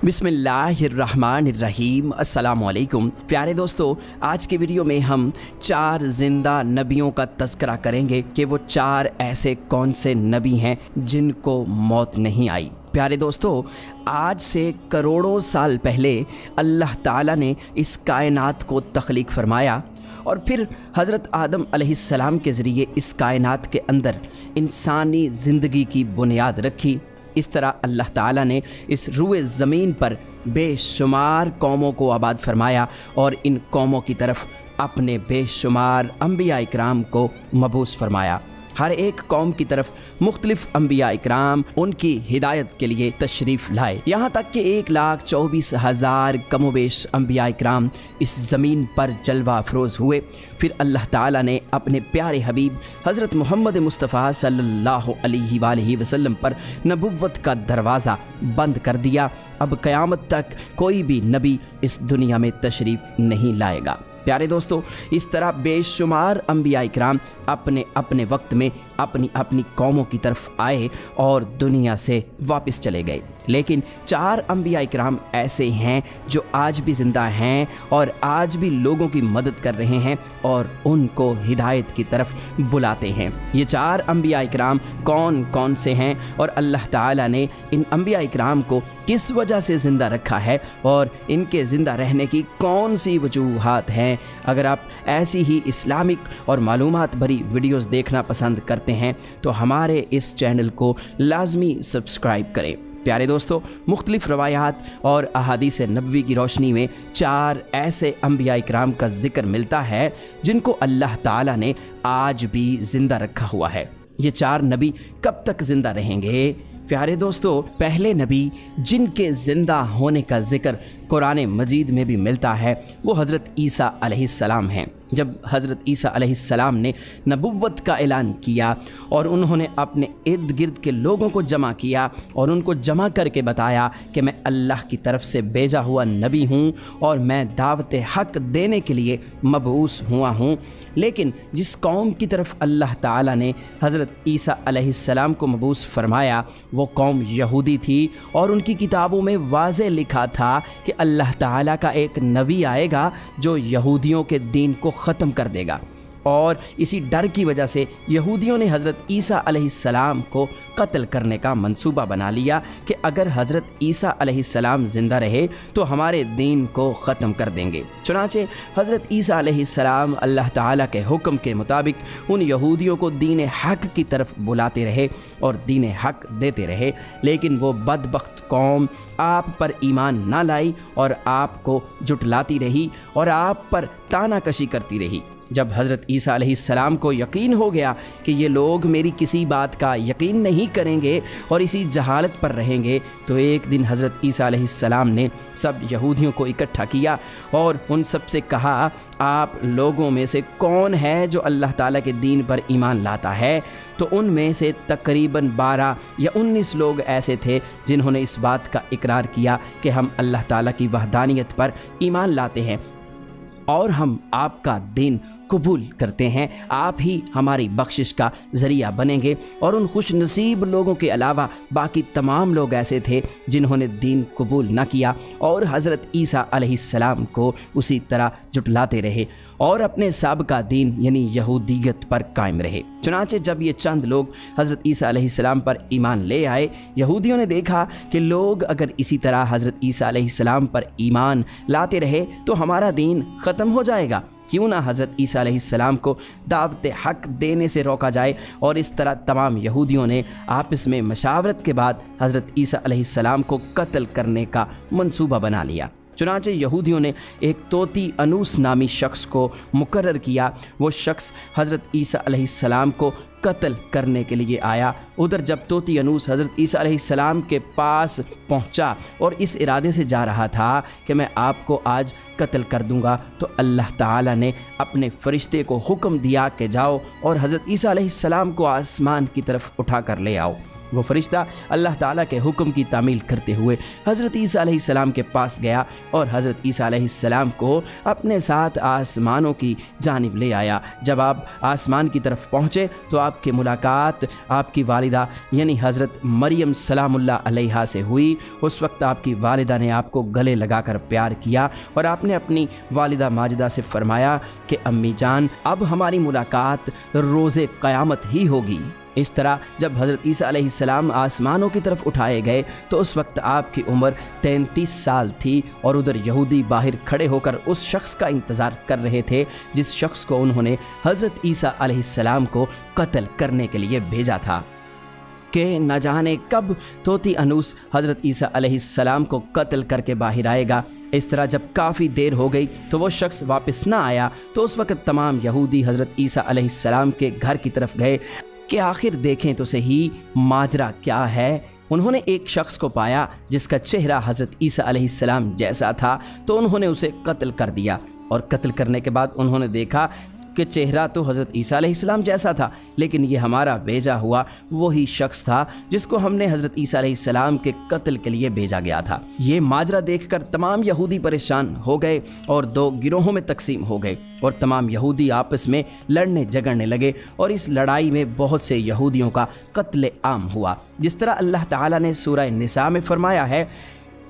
बिस्मिल्लाहिर्रहमानिर्रहीम। अस्सलामु अलैकुम प्यारे दोस्तों, आज के वीडियो में हम 4 ज़िंदा नबियों का तज़किरा करेंगे कि वो 4 ऐसे कौन से नबी हैं जिनको मौत नहीं आई। प्यारे दोस्तों, आज से करोड़ों साल पहले अल्लाह ताला ने इस कायनात को तख्लीक फरमाया और फिर हज़रत आदम अलैहिस्सलाम के ज़रिए इस कायनात के अंदर इंसानी ज़िंदगी की बुनियाद रखी। इस तरह अल्लाह ताला ने इस रुए ज़मीन पर बेशुमार कौमों को आबाद फरमाया और इन कौमों की तरफ अपने बेशुमार अंबिया इकराम को मबूस फरमाया। हर एक कौम की तरफ मुख्तलिफ अंबिया इकराम उनकी हिदायत के लिए तशरीफ़ लाए, यहाँ तक कि 1,24,000 कमोबेश अंबिया इकराम इस ज़मीन पर जलवा अफरोज़ हुए। फिर अल्लाह ताला ने अपने प्यारे हबीब हज़रत मोहम्मद मुस्तफ़ा सल्लल्लाहु अलैहि वसल्लम पर नबुव्वत का दरवाज़ा बंद कर दिया। अब क़यामत तक कोई भी नबी इस दुनिया में तशरीफ़ नहीं लाएगा। प्यारे दोस्तों, इस तरह बेशुमार अंबिया इकराम अपने अपने वक्त में अपनी अपनी कौमों की तरफ आए और दुनिया से वापस चले गए। लेकिन 4 अंबिया इकराम ऐसे हैं जो आज भी ज़िंदा हैं और आज भी लोगों की मदद कर रहे हैं और उनको हिदायत की तरफ बुलाते हैं। ये 4 अंबिया इकराम कौन कौन से हैं और अल्लाह ताला ने इन अंबिया इकराम को किस वजह से ज़िंदा रखा है और इनके ज़िंदा रहने की कौन सी वजूहात हैं। अगर आप ऐसी ही इस्लामिक और मालूमात भरी वीडियोज़ देखना पसंद करते हैं तो हमारे इस चैनल को लाजमी सब्सक्राइब करें। प्यारे दोस्तों, मुख्तलिफ रवायात और अहादीस नबवी की रोशनी में 4 ऐसे अंबिया इकराम का जिक्र मिलता है जिनको अल्लाह ताला ने आज भी ज़िंदा रखा हुआ है। ये 4 नबी कब तक ज़िंदा रहेंगे? प्यारे दोस्तों, पहले नबी जिनके ज़िंदा होने का जिक्र कुरान मजीद में भी मिलता है वो हज़रत ईसा अलैहिस्सलाम हैं। जब हज़रत ईसा अलैहिस्सलाम ने नबुव्वत का ऐलान किया और उन्होंने अपने इर्द गिर्द के लोगों को जमा किया और उनको जमा करके बताया कि मैं अल्लाह की तरफ से भेजा हुआ नबी हूँ और मैं दावत हक़ देने के लिए मबऊस हुआ हूँ। लेकिन जिस कौम की तरफ अल्लाह ताला ने हज़रत ईसा अलैहिस्सलाम को मबऊस फरमाया वो कौम यहूदी थी और उनकी किताबों में वाज़े लिखा था कि अल्लाह ताला का एक नबी आएगा जो यहूदियों के दीन को ख़त्म कर देगा। और इसी डर की वजह से यहूदियों ने हज़रत ईसा अलैहिस्सलाम को कत्ल करने का मंसूबा बना लिया कि अगर हज़रत ईसा अलैहिस्सलाम ज़िंदा रहे तो हमारे दीन को ख़त्म कर देंगे। चुनांचे हज़रत ईसा अलैहिस्सलाम अल्लाह ताला के हुक्म के मुताबिक उन यहूदियों को दीन हक़ की तरफ बुलाते रहे और दीन हक़ देते रहे। लेकिन वो बदबख्त कौम आप पर ईमान ना लाई और आपको जुटलाती रही और आप पर तानाकशी करती रही। जब हज़रत ईसा अलैहिस्सलाम को यकीन हो गया कि ये लोग मेरी किसी बात का यकीन नहीं करेंगे और इसी जहालत पर रहेंगे, तो एक दिन हज़रत ईसा अलैहिस्सलाम ने सब यहूदियों को इकट्ठा किया और उन सब से कहा, आप लोगों में से कौन है जो अल्लाह ताला के दीन पर ईमान लाता है? तो उनमें से तकरीबन 12 या 19 लोग ऐसे थे जिन्होंने इस बात का इकरार किया कि हम अल्लाह ताला की वहदानियत पर ईमान लाते हैं और हम आपका दीन कबूल करते हैं। आप ही हमारी बख्शिश का ज़रिया बनेंगे। और उन खुश नसीब लोगों के अलावा बाकी तमाम लोग ऐसे थे जिन्होंने दीन कबूल न किया और हज़रत ईसा अलैहिस्सलाम को उसी तरह जुटलाते रहे और अपने साबिक़ा दीन यानी यहूदियत पर कायम रहे। चुनांचे जब ये चंद लोग हज़रत ईसा अलैहिस्सलाम पर ईमान ले आए, यहूदियों ने देखा कि लोग अगर इसी तरह हज़रत ईसा अलैहिस्सलाम पर ईमान लाते रहे तो हमारा दीन ख़त्म हो जाएगा। क्यों ना हज़रत ईसा अलैहिस्सलाम को दावत हक़ देने से रोका जाए। और इस तरह तमाम यहूदियों ने आपस में मशावरत के बाद हज़रत ईसा अलैहिस्सलाम को कत्ल करने का मंसूबा बना लिया। चुनांचे यहूदियों ने एक तोती अनूस नामी शख्स को मुकर्रर किया। वो शख्स हज़रत ईसा अलैहिस्सलाम को कत्ल करने के लिए आया। उधर जब तोती अनूस हज़रत ईसा अलैहिस्सलाम के पास पहुंचा और इस इरादे से जा रहा था कि मैं आपको आज कत्ल कर दूंगा, तो अल्लाह ताला ने अपने फ़रिश्ते को हुक्म दिया कि जाओ और हज़रत ईसा अलैहिस्सलाम को आसमान की तरफ उठा कर ले आओ। वो फरिश्ता अल्लाह ताला के हुक्म की तामील करते हुए हज़रत ईसा अलैहिस्सलाम के पास गया और हज़रत ईसा अलैहिस्सलाम को अपने साथ आसमानों की जानिब ले आया। जब आप आसमान की तरफ पहुँचे तो आपकी मुलाकात आपकी वालिदा यानी हज़रत मरियम सलामुल्लाह अलैहा से हुई। उस वक्त आपकी वालिदा ने आपको गले लगाकर प्यार किया और आपने अपनी वालिदा माजिदा से फरमाया कि अम्मी जान, अब हमारी मुलाकात रोज़े क़यामत ही होगी। इस तरह जब हज़रत ईसा अलैहिस्सलाम आसमानों की तरफ उठाए गए तो उस वक्त आपकी उम्र 33 साल थी और उधर यहूदी बाहर खड़े होकर उस शख्स का इंतज़ार कर रहे थे जिस शख्स को उन्होंने हज़रत ईसा अलैहिस्सलाम को कत्ल करने के लिए भेजा था कि न जाने कब तोती अनूस हज़रत ईसा अलैहिस्सलाम को कत्ल करके बाहर आएगा। इस तरह जब काफ़ी देर हो गई तो वो शख्स वापस ना आया तो उस वक्त तमाम यहूदी हज़रत ईसा अलैहिस्सलाम के घर की तरफ गए कि आखिर देखें तो सही माजरा क्या है। उन्होंने एक शख्स को पाया जिसका चेहरा हज़रत ईसा अलैहिस्सलाम जैसा था तो उन्होंने उसे कत्ल कर दिया और कत्ल करने के बाद उन्होंने देखा कि चेहरा तो हज़रत ईसा अलैहिस्सलाम जैसा था, लेकिन ये हमारा भेजा हुआ वही शख्स था जिसको हमने हज़रत ईसा अलैहिस्सलाम के कत्ल के लिए भेजा गया था। ये माजरा देखकर तमाम यहूदी परेशान हो गए और दो गिरोहों में तकसीम हो गए और तमाम यहूदी आपस में लड़ने झगड़ने लगे और इस लड़ाई में बहुत से यहूदियों का कत्ल आम हुआ। जिस तरह अल्लाह ताला ने सूरह निसा में फरमाया है,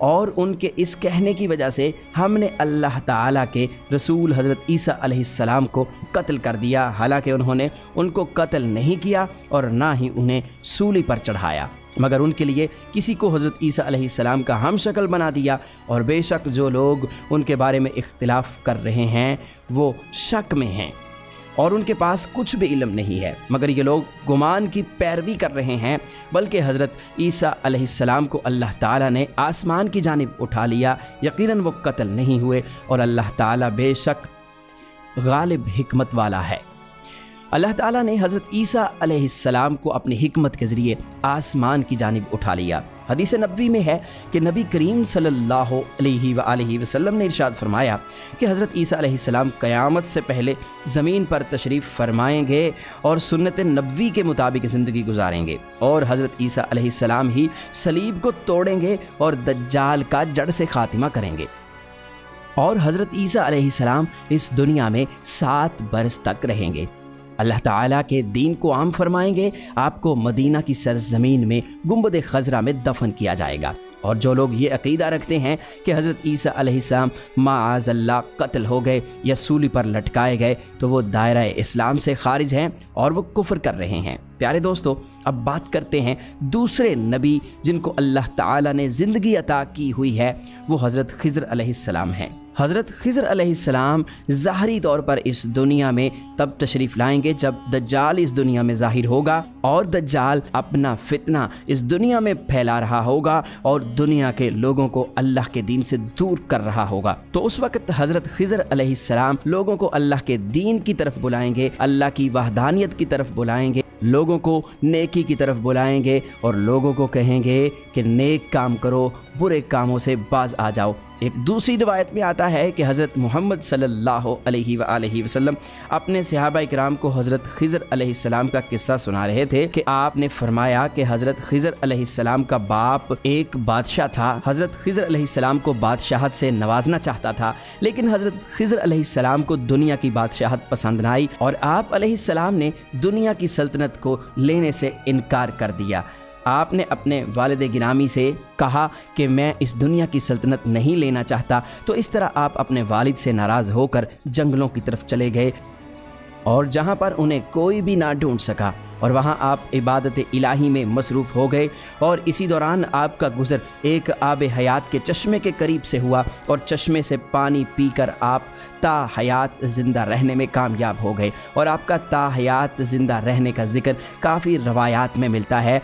और उनके इस कहने की वजह से हमने अल्लाह ताला के रसूल हज़रत ईसा अलैहिस्सलाम को कत्ल कर दिया, हालांकि उन्होंने उनको कत्ल नहीं किया और ना ही उन्हें सूली पर चढ़ाया, मगर उनके लिए किसी को हज़रत ईसा अलैहिस्सलाम का हम शक्ल बना दिया। और बेशक जो लोग उनके बारे में इख्तिलाफ़ कर रहे हैं वो शक में हैं और उनके पास कुछ भी इल्म नहीं है, मगर ये लोग गुमान की पैरवी कर रहे हैं। बल्कि हज़रत ईसा अलैहिस्सलाम को अल्लाह ताला ने आसमान की जानिब उठा लिया, यकीनन वो कत्ल नहीं हुए और अल्लाह ताला बेशक गालिब हिकमत वाला है। अल्लाह ताला ने हज़रत ईसा अलैहिस्सलाम को अपनी हिकमत के ज़रिए आसमान की जानिब उठा लिया। हदीस नबवी में है कि नबी करीम सल्लल्लाहु अलैहि वसल्लम ने इरशाद फरमाया कि हज़रत ईसा अलैहिस्सलाम क़यामत से पहले ज़मीन पर तशरीफ़ फरमाएंगे और सुन्नत नबवी के मुताबिक ज़िंदगी गुजारेंगे और हज़रत ईसा अलैहिस्सलाम ही सलीब को तोड़ेंगे और दज्जाल का जड़ से ख़ात्मा करेंगे और हज़रत ईसा अलैहिस्सलाम इस दुनिया में 7 बरस तक रहेंगे। अल्लाह ताला के दीन को आम फरमाएंगे, आपको मदीना की सरजमीन में गुंबद खज़रा में दफन किया जाएगा। और जो लोग ये अक़ीदा रखते हैं कि हज़रत ईसा अलैहिस्सलाम माअज़ल्लाह कत्ल हो गए या सूली पर लटकाए गए तो वो दायरा इस्लाम से खारिज हैं और वो कुफ्र कर रहे हैं। प्यारे दोस्तों, अब बात करते हैं दूसरे नबी जिनको अल्लाह ताला ने ज़िंदगी अता की हुई है, वो हज़रत ख़िज़र अलैहिस्सलाम हैं। हज़रत ख़िज़र अलैहिस्सलाम ज़ाहरी तौर पर इस दुनिया में तब तशरीफ़ लाएंगे जब दज्जाल इस दुनिया में ज़ाहिर होगा और दज्जाल अपना फितना इस दुनिया में फैला रहा होगा और दुनिया के लोगों को अल्लाह के दीन से दूर कर रहा होगा। तो उस वक्त हज़रत ख़िज़र अलैहिस्सलाम लोगों को अल्लाह के दीन की तरफ बुलाएंगे, अल्लाह की वहदानियत की तरफ बुलाएंगे, लोगों को नेकी की तरफ बुलाएंगे और लोगों को कहेंगे कि नेक काम करो, बुरे कामों से बाज आ जाओ। एक दूसरी रिवायत में आता है कि हज़रत मोहम्मद सल्लल्लाहु अलैहि वसल्लम अपने सहाबा किराम को हज़रत ख़िज़र अलैहिस्सलाम का किस्सा सुना रहे थे कि आपने फरमाया कि हज़रत ख़िज़र अलैहिस्सलाम का बाप एक बादशाह था। हज़रत ख़िज़र अलैहिस्सलाम को बादशाहत से नवाजना चाहता था, लेकिन हज़रत ख़िज़र अलैहिस्सलाम को दुनिया की बादशाहत पसंद न आई और आप अलैहिस्सलाम ने दुनिया की सल्तनत को लेने से इनकार कर दिया। आपने अपने वालिद गिरामी से कहा कि मैं इस दुनिया की सल्तनत नहीं लेना चाहता, तो इस तरह आप अपने वालिद से नाराज़ होकर जंगलों की तरफ चले गए और जहाँ पर उन्हें कोई भी ना ढूंढ सका और वहाँ आप इबादत इलाही में मसरूफ़ हो गए। और इसी दौरान आपका गुज़र एक आब हयात के चश्मे के करीब से हुआ और चश्मे से पानी पीकर आप ता हयात ज़िंदा रहने में कामयाब हो गए। और आपका ता हयात ज़िंदा रहने का ज़िक्र काफ़ी रवायात में मिलता है।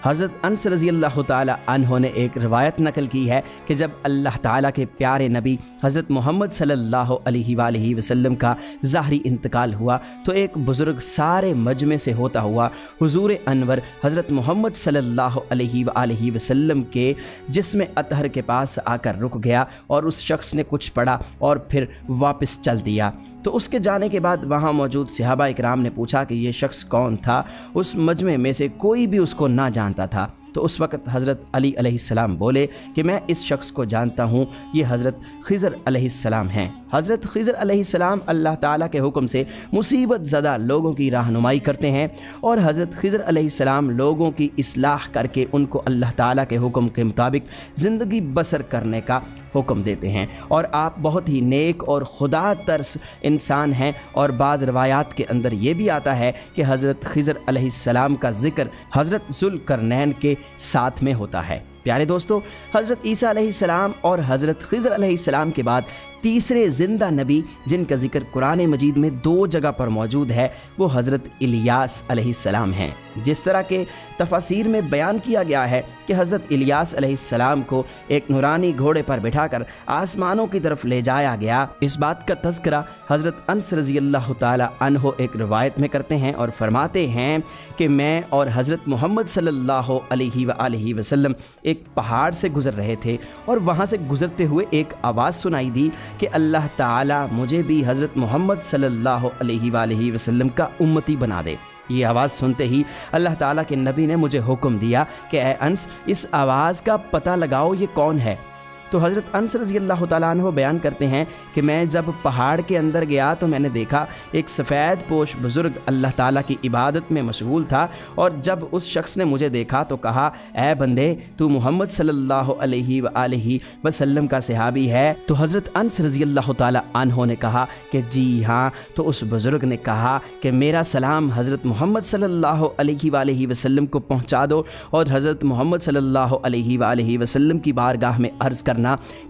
हज़रत अनस रज़ी अल्लाह ताला अन्हो ने एक रवायत नकल की है कि जब अल्लाह ताला के प्यारे नबी हज़रत मोहम्मद सल्लल्लाहु अलैहि वसल्लम का ज़ाहरी इंतकाल हुआ तो एक बुज़ुर्ग सारे मजमे से होता हुआ हुज़ूर अनवर हज़रत मोहम्मद सल्लल्लाहु अलैहि वसल्लम के जिस्म अतहर के पास आकर रुक गया और उस शख्स ने कुछ पढ़ा और फिर वापस चल दिया। तो उसके जाने के बाद वहाँ मौजूद सहाबा इकराम ने पूछा कि ये शख्स कौन था। उस मजमे में से कोई भी उसको ना जानता था। तो उस वक़्त हज़रत अली अलैहिस्सलाम बोले कि मैं इस शख्स को जानता हूँ, ये हज़रत खिज़र अलैहिस्सलाम हैं। हज़रत खिज़र अलैहिस्सलाम अल्लाह ताला के हुक्म से मुसीबत ज़दा लोगों की रहनुमाई करते हैं और हज़रत खिज़र अलैहिस्सलाम लोगों की इस्लाह करके उनको अल्लाह ताला के हुक्म के मुताबिक ज़िंदगी बसर करने का हुक्म देते हैं। और आप बहुत ही नेक और खुदा तरस इंसान हैं। और बाज़ रवायात के अंदर ये भी आता है कि हज़रत खिज़र अलैहिस्सलाम का ज़िक्र हज़रत ज़ुल्करनैन के साथ में होता है। प्यारे दोस्तों, हज़रत ईसा अलैहिस्सलाम और हज़रत खिज़र अलैहिस्सलाम के बाद तीसरे ज़िंदा नबी जिनका ज़िक्र कुरान मजीद में 2 जगह पर मौजूद है वो हज़रत इलियास अलैहिस्सलाम हैं। जिस तरह के तफसीर में बयान किया गया है कि हज़रत इलियास अलैहिस्सलाम को एक नूरानी घोड़े पर बिठाकर आसमानों की तरफ ले जाया गया, इस बात का तज़किरा हज़रत अनस रज़ियल्लाहु ताला अन्हो एक रिवायत में करते हैं और फरमाते हैं कि मैं और हज़रत मोहम्मद सल्लल्लाहु अलैहि वसल्लम एक पहाड़ से गुज़र रहे थे और वहाँ से गुज़रते हुए एक आवाज़ सुनाई दी कि अल्लाह ताला मुझे भी हज़रत मोहम्मद सल्लल्लाहु अलैहि वसल्लम का उम्मती बना दे। ये आवाज़ सुनते ही अल्लाह ताला के नबी ने मुझे हुक्म दिया कि ए अंस, इस आवाज़ का पता लगाओ ये कौन है। तो हज़रत अनस रज़ियल्लाहु ताला अन्हु बयान करते हैं कि मैं जब पहाड़ के अंदर गया तो मैंने देखा एक सफ़ेद पोश बुज़ुर्ग अल्लाह ताला की इबादत में मशगूल था। और जब उस शख्स ने मुझे देखा तो कहा, ए बंदे, तू मोहम्मद सल्लल्लाहु अलैहि वसल्लम का सहाबी है। तो हज़रत अनस रज़ियल्लाहु ताला अन्हु ने कहा कि जी हाँ। तो उस बुज़ुर्ग ने कहा कि मेरा सलाम हज़रत मोहम्मद सल्लल्लाहु अलैहि वसल्लम को पहुँचा दो और हज़रत मोहम्मद सल्लल्लाहु अलैहि वसल्लम की बारगाह में अर्ज़ करना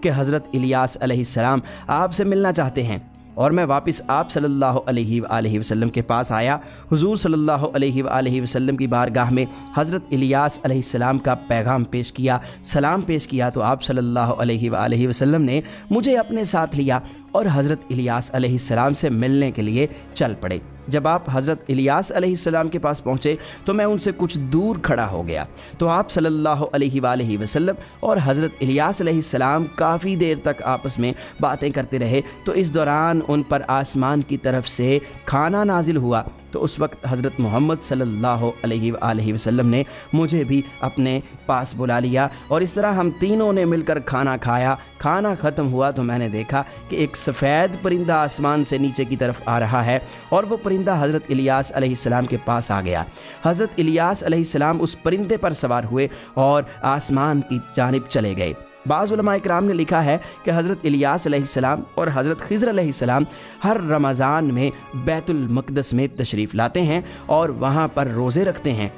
कि हज़रत इलियास अलैहिस्सलाम आपसे मिलना चाहते हैं। और मैं वापस आप सल्लल्लाहु अलैहि वसल्लम के पास आया। हुजूर सल्लल्लाहु अलैहि वसल्लम की बारगाह में हज़रत इलियास अलैहिस्सलाम का पैगाम पेश किया, सलाम पेश किया। तो आप सल्लल्लाहु अलैहि वसल्लम ने मुझे अपने साथ लिया और हज़रत इलियास अलैहिस्सलाम से मिलने के लिए चल पड़े। जब आप हज़रत इलियास अलैहिस्सलाम के पास पहुँचे तो मैं उनसे कुछ दूर खड़ा हो गया। तो आप सल्लल्लाहु अलैहि वसल्लम और हज़रत इलियास अलैहिस्सलाम काफ़ी देर तक आपस में बातें करते रहे। तो इस दौरान उन पर आसमान की तरफ से खाना नाजिल हुआ। तो उस वक्त हज़रत मोहम्मद सल्लल्लाहु अलैहि वसल्लम ने मुझे भी अपने पास बुला लिया और इस तरह हम तीनों ने मिलकर खाना खाया। खाना ख़त्म हुआ तो मैंने देखा कि एक सफ़ेद परिंदा आसमान से नीचे की तरफ आ रहा है और वो परिंदा हज़रत इलियास अलैहिस्सलाम के पास आ गया। हज़रत इलियास अलैहिस्सलाम उस परिंदे पर सवार हुए और आसमान की जानिब चले गए। बाज़ उलमा इकराम ने लिखा है कि हज़रत इलियास अलैहिस्सलाम और हज़रत खिज़र अलैहिस्सलाम हर रमज़ान में बैतुल मक़दस में तशरीफ़ लाते हैं और वहाँ पर रोज़े रखते हैं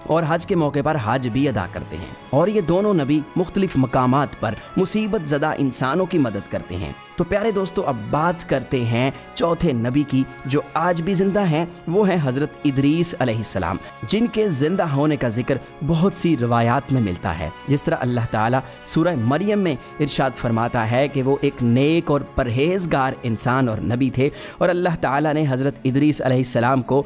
और हज के मौके पर हज भी अदा करते हैं। और ये दोनों नबी मुख्तलिफ मकामात पर मुसीबत ज़दा इंसानों की मदद करते हैं। तो प्यारे दोस्तों, अब बात करते हैं चौथे नबी की जो आज भी ज़िंदा हैं। वो हैं हज़रत इदरीस अलैहिस्सलाम, जिनके ज़िंदा होने का जिक्र बहुत सी रवायात में मिलता है। जिस तरह अल्लाह ताला सूरह मरियम में इरशाद फरमाता है कि वो एक नेक और परहेज़गार इंसान और नबी थे और अल्लाह ताला ने हज़रत इदरीस अलैहिस्सलाम को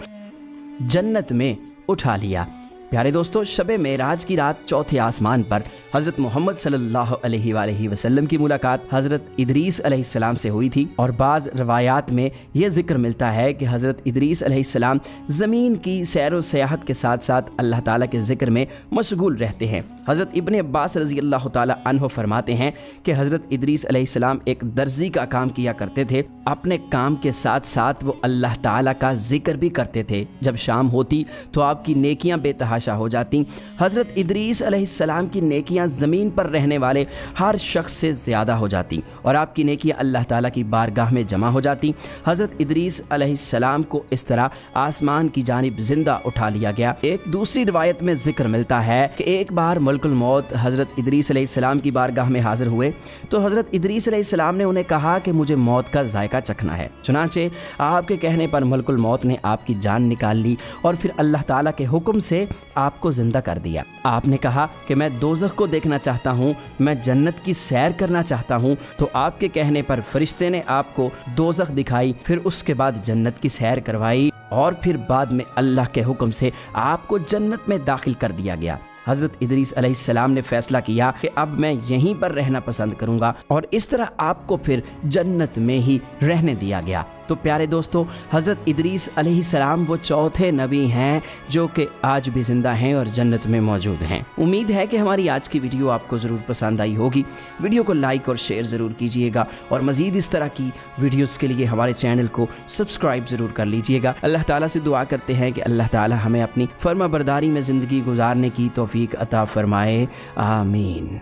जन्नत में उठा लिया। प्यारे दोस्तों, शब मेराज की रात चौथे आसमान पर हज़रत मोहम्मद सल्लल्लाहु अलैहि वसल्लम की मुलाकात हज़रत इदरीस अलैहिस्सलाम से हुई थी। और बाज़ रवायात में यह जिक्र मिलता है कि हज़रत इदरीस अलैहिस्सलाम ज़मीन की सैर व सयाहत के साथ साथ अल्लाह ताला के ज़िक्र में मशगूल रहते हैं। हज़रत इब्न अब्बास रज़ियल्लाहु ताला अन्हु फरमाते हैं कि हज़रत इदरीस अलैहिस्सलाम एक दर्जी का काम किया करते थे। अपने काम के साथ साथ वो अल्लाह ताला का जिक्र भी करते थे। जब शाम होती तो आपकी नेकियां बेतहाशा हो जाती। हज़रत इदरीस अलैहिस्सलाम की नेकियां ज़मीन पर रहने वाले हर शख्स से ज़्यादा हो जाती और आपकी नेकियां अल्लाह ताला की बारगाह में जमा हो जाती। हज़रत इदरीस अलैहिस्सलाम को इस तरह आसमान की जानिब ज़िंदा उठा लिया गया। एक दूसरी रिवायत में जिक्र मिलता है कि एक बार मलकुल मौत हज़रत इदरीस अलैहिस्सलाम की बारगाह में हाजिर हुए तो हज़रत इदरीस अलैहिस्सलाम ने उन्हें कहा कि मुझे मौत का जायका चखना है। चुनांचे आपके कहने पर मलकुल मौत ने आपकी जान निकाल ली और फिर अल्लाह ताला के हुक्म से आपको जिंदा कर दिया। आपने कहा कि मैं दोज़ख को देखना चाहता हूँ, मैं जन्नत की सैर करना चाहता हूँ। तो आपके कहने पर फरिश्ते ने आपको दोज़ख दिखाई, फिर उसके बाद जन्नत की सैर करवाई और फिर बाद में अल्लाह के हुक्म से आपको जन्नत में दाखिल कर दिया गया। हज़रत इदरीस अलैहिस्सलाम ने फैसला किया कि अब मैं यहीं पर रहना पसंद करूंगा और इस तरह आपको फिर जन्नत में ही रहने दिया गया। तो प्यारे दोस्तों, हज़रत इदरीस अलैहिस्सलाम वो चौथे नबी हैं जो कि आज भी ज़िंदा हैं और जन्नत में मौजूद हैं। उम्मीद है कि हमारी आज की वीडियो आपको ज़रूर पसंद आई होगी। वीडियो को लाइक और शेयर ज़रूर कीजिएगा और मज़ीद इस तरह की वीडियोस के लिए हमारे चैनल को सब्सक्राइब ज़रूर कर लीजिएगा। अल्लाह ताला से दुआ करते हैं कि अल्लाह ताला हमें अपनी फर्माबरदारी में ज़िंदगी गुजारने की तौफीक अता फ़रमाए। आमीन।